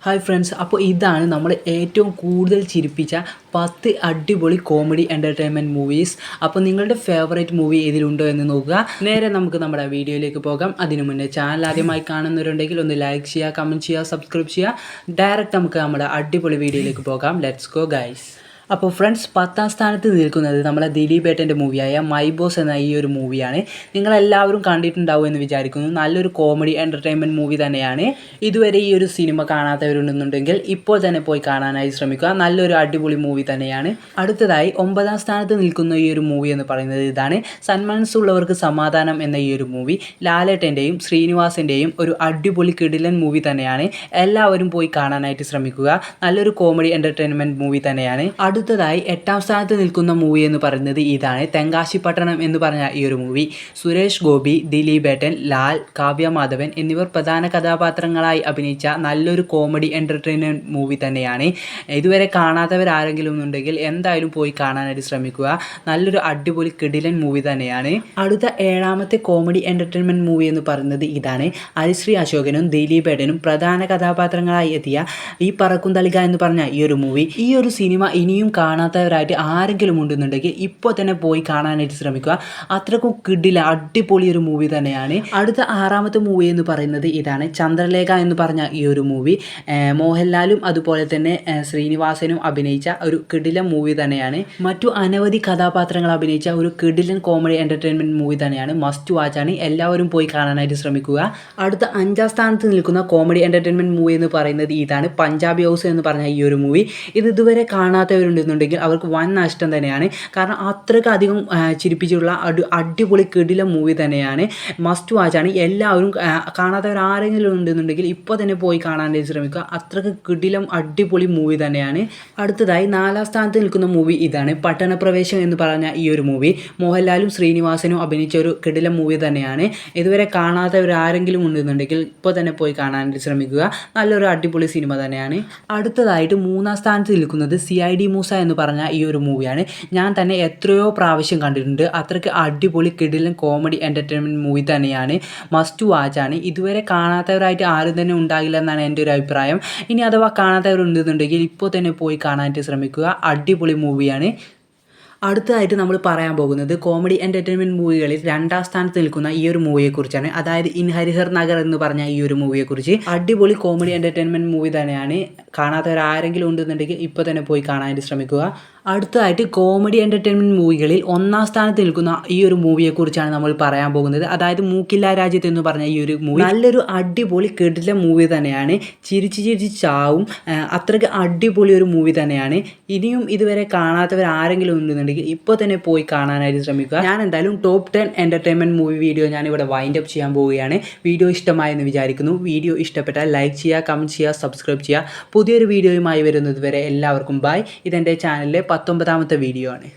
Hi friends, അപ്പോൾ ഇതാണ് നമ്മൾ ഏറ്റവും കൂടുതൽ ചിരിപ്പിച്ച 10 അടിപൊളി കോമഡി എൻ്റർടൈൻമെൻറ്റ് മൂവീസ്. അപ്പോൾ നിങ്ങളുടെ ഫേവറേറ്റ് മൂവി ഇതിലുണ്ടോ എന്ന് നോക്കുക. നേരെ നമുക്ക് നമ്മുടെ വീഡിയോയിലേക്ക് പോകാം. അതിനു മുന്നേ ചാനൽ ആദ്യമായി കാണുന്നവരുണ്ടെങ്കിൽ ഒന്ന് ലൈക്ക് ചെയ്യുക, കമൻറ്റ് ചെയ്യുക, സബ്സ്ക്രൈബ് ചെയ്യുക. ഡയറക്റ്റ് നമുക്ക് നമ്മുടെ അടിപൊളി വീഡിയോയിലേക്ക് പോകാം. Let's go guys. അപ്പോൾ ഫ്രണ്ട്സ്, 10ാം സ്ഥാനത്ത് നിൽക്കുന്നത് നമ്മളെ ദിലീപ് ഏട്ടൻ്റെ മൂവിയായ മൈ ബോസ് എന്ന ഈ ഒരു മൂവിയാണ്. നിങ്ങളെല്ലാവരും കണ്ടിട്ടുണ്ടാവും എന്ന് വിചാരിക്കുന്നു. നല്ലൊരു കോമഡി എൻ്റർടൈൻമെൻറ്റ് മൂവി തന്നെയാണ്. ഇതുവരെ ഈ ഒരു സിനിമ കാണാത്തവരുണ്ടെന്നുണ്ടെങ്കിൽ ഇപ്പോൾ തന്നെ പോയി കാണാനായി ശ്രമിക്കുക. നല്ലൊരു അടിപൊളി മൂവി തന്നെയാണ്. അടുത്തതായി 9ാം സ്ഥാനത്ത് നിൽക്കുന്ന ഈ ഒരു മൂവി എന്ന് പറയുന്നത് ഇതാണ്, സന്മനസ്സുള്ളവർക്ക് സമാധാനം എന്ന ഈ ഒരു മൂവി. ലാലേട്ടൻ്റെയും ശ്രീനിവാസിൻ്റെയും ഒരു അടിപൊളി കിടിലൻ മൂവി തന്നെയാണ്. എല്ലാവരും പോയി കാണാനായിട്ട് ശ്രമിക്കുക. നല്ലൊരു കോമഡി എൻ്റർടൈൻമെൻറ്റ് മൂവി തന്നെയാണ്. അടുത്തതായി 8ാം സ്ഥാനത്ത് നിൽക്കുന്ന മൂവി എന്ന് പറയുന്നത് ഇതാണ്, തെങ്കാശിപ്പട്ടണം എന്ന് പറഞ്ഞ ഈ ഒരു മൂവി. സുരേഷ് ഗോപി, ദിലീപ് ഏട്ടൻ, ലാൽ, കാവ്യ മാധവൻ എന്നിവർ പ്രധാന കഥാപാത്രങ്ങളായി അഭിനയിച്ച നല്ലൊരു കോമഡി എൻ്റർടൈൻമെൻറ്റ് മൂവി തന്നെയാണ്. ഇതുവരെ കാണാത്തവരാരെങ്കിലും ഉണ്ടെങ്കിൽ എന്തായാലും പോയി കാണാനായിട്ട് ശ്രമിക്കുക. നല്ലൊരു അടിപൊളി കിടിലൻ മൂവി തന്നെയാണ്. അടുത്ത 7ാമത്തെ കോമഡി എൻ്റർടൈൻമെൻറ്റ് മൂവി എന്ന് പറയുന്നത് ഇതാണ്, ഹരിശ്രീ അശോകനും ദിലീപ് ഏട്ടനും പ്രധാന കഥാപാത്രങ്ങളായി എത്തിയ ഈ പറക്കും തളിക എന്ന് പറഞ്ഞ ഈ ഒരു മൂവി. ഈ ഒരു സിനിമ ഇനിയും കാണാത്തവരായിട്ട് ആരെങ്കിലും ഉണ്ടെന്നുണ്ടെങ്കിൽ ഇപ്പോൾ തന്നെ പോയി കാണാനായിട്ട് ശ്രമിക്കുക. അത്രക്കും കിടില അടിപൊളി ഒരു മൂവി തന്നെയാണ്. അടുത്ത 6ാമത്തെ മൂവി എന്ന് പറയുന്നത് ഇതാണ്, ചന്ദ്രലേഖ എന്ന് പറഞ്ഞ ഈ ഒരു മൂവി. മോഹൻലാലും അതുപോലെ തന്നെ ശ്രീനിവാസനും അഭിനയിച്ച ഒരു കിടിലൻ മൂവി തന്നെയാണ്. മറ്റു അനവധി കഥാപാത്രങ്ങൾ അഭിനയിച്ച ഒരു കിടിലൻ കോമഡി എൻ്റർടൈൻമെൻറ്റ് മൂവി തന്നെയാണ്. മസ്റ്റ് വാച്ചാണ്. എല്ലാവരും പോയി കാണാനായിട്ട് ശ്രമിക്കുക. അടുത്ത 5ാം സ്ഥാനത്ത് നിൽക്കുന്ന കോമഡി എൻ്റർടൈൻമെൻറ്റ് മൂവി എന്ന് പറയുന്നത് ഇതാണ്, പഞ്ചാബി ഹൗസ് എന്ന് പറഞ്ഞ ഈ ഒരു മൂവി. ഇത് ഇതുവരെ കാണാത്തവരുണ്ടെന്നുണ്ടെങ്കിൽ അവർക്ക് വൻ നഷ്ടം തന്നെയാണ്. കാരണം അത്രയ്ക്ക് അധികം ചിരിപ്പിച്ചിട്ടുള്ള അടിപൊളി കിടില മൂവി തന്നെയാണ്. മസ്റ്റ് വാച്ചാണ്. എല്ലാവരും കാണാത്തവർ ആരെങ്കിലും ഉണ്ടെന്നുണ്ടെങ്കിൽ ഇപ്പോൾ തന്നെ പോയി കാണാനായിട്ട് ശ്രമിക്കുക. അത്രയ്ക്ക് കിടിലം അടിപൊളി മൂവി തന്നെയാണ്. അടുത്തതായി 4ാം സ്ഥാനത്ത് നിൽക്കുന്ന മൂവി ഇതാണ്, പട്ടണപ്രവേശം എന്ന് പറഞ്ഞ ഈ ഒരു മൂവി. മോഹൻലാലും ശ്രീനിവാസനും അഭിനയിച്ച ഒരു കിടിലം മൂവി തന്നെയാണ്. ഇതുവരെ കാണാത്തവർ ആരെങ്കിലും ഉണ്ടെന്നുണ്ടെങ്കിൽ ഇപ്പോൾ തന്നെ പോയി കാണാനായിട്ട് ശ്രമിക്കുക. നല്ലൊരു അടിപൊളി സിനിമ തന്നെയാണ്. അടുത്തതായിട്ട് 3ാം സ്ഥാനത്ത് നിൽക്കുന്നത് CID മൂസ എന്ന് പറഞ്ഞ ഈ ഒരു മൂവിയാണ്. ഞാൻ തന്നെ എത്രയോ പ്രാവശ്യം കണ്ടിട്ടുണ്ട്. അത്രയ്ക്ക് അടിപൊളി കിടിലൻ കോമഡി എൻ്റർടൈൻമെൻറ്റ് മൂവി തന്നെയാണ്. മസ്റ്റ് വാച്ചാണ്. ഇതുവരെ കാണാത്തവരായിട്ട് ആരും തന്നെ ഉണ്ടാകില്ല എന്നാണ് എൻ്റെ ഒരു അഭിപ്രായം. ഇനി അഥവാ കാണാത്തവരുണ്ടെന്നുണ്ടെങ്കിൽ ഇപ്പോൾ തന്നെ പോയി കാണാനായിട്ട് ശ്രമിക്കുക. അടിപൊളി മൂവിയാണ്. അടുത്തതായിട്ട് നമ്മൾ പറയാൻ പോകുന്നത് കോമഡി എൻ്റർടൈൻമെൻറ്റ് മൂവികളിൽ 2ാം സ്ഥാനത്ത് നിൽക്കുന്ന ഈ ഒരു മൂവിയെക്കുറിച്ചാണ്. അതായത് ഇൻ ഹരിഹർ നഗർ എന്ന് പറഞ്ഞ ഈ ഒരു മൂവിയെക്കുറിച്ച്. അടിപൊളി കോമഡി എൻ്റർടൈൻമെൻറ്റ് മൂവി തന്നെയാണ്. കാണാത്തവരാരെങ്കിലും ഉണ്ടെന്നുണ്ടെങ്കിൽ ഇപ്പോൾ തന്നെ പോയി കാണാനായിട്ട് ശ്രമിക്കുക. അടുത്തതായിട്ട് കോമഡി എൻ്റർടൈൻമെൻറ്റ് മൂവികളിൽ 1ാം സ്ഥാനത്ത് നിൽക്കുന്ന ഈ ഒരു മൂവിയെക്കുറിച്ചാണ് നമ്മൾ പറയാൻ പോകുന്നത്. അതായത് മൂക്കില്ല രാജ്യത്ത് എന്ന് പറഞ്ഞ ഈ ഒരു മൂവി. നല്ലൊരു അടിപൊളി കിടില മൂവി തന്നെയാണ്. ചിരിച്ച് ചാവും. അത്രയ്ക്ക് അടിപൊളി ഒരു മൂവി തന്നെയാണ്. ഇനിയും ഇതുവരെ കാണാത്തവർ ആരെങ്കിലും ഉണ്ടെന്നുണ്ടെങ്കിൽ ഇപ്പോൾ തന്നെ പോയി കാണാനായിട്ട് ശ്രമിക്കുക. ഞാൻ എന്തായാലും ടോപ്പ് 10 എൻ്റർടൈൻമെൻറ്റ് മൂവി വീഡിയോ ഞാനിവിടെ വൈൻഡ് അപ്പ് ചെയ്യാൻ പോവുകയാണ്. വീഡിയോ ഇഷ്ടമായെന്ന് വിചാരിക്കുന്നു. വീഡിയോ ഇഷ്ടപ്പെട്ടാൽ ലൈക്ക് ചെയ്യുക, കമൻറ്റ് ചെയ്യുക, സബ്സ്ക്രൈബ് ചെയ്യുക. പുതിയൊരു വീഡിയോയുമായി വരുന്നത് വരെ എല്ലാവർക്കും ബൈ. ഇതെൻ്റെ ചാനലിലെ 19ാമത്തെ വീഡിയോ ആണ്.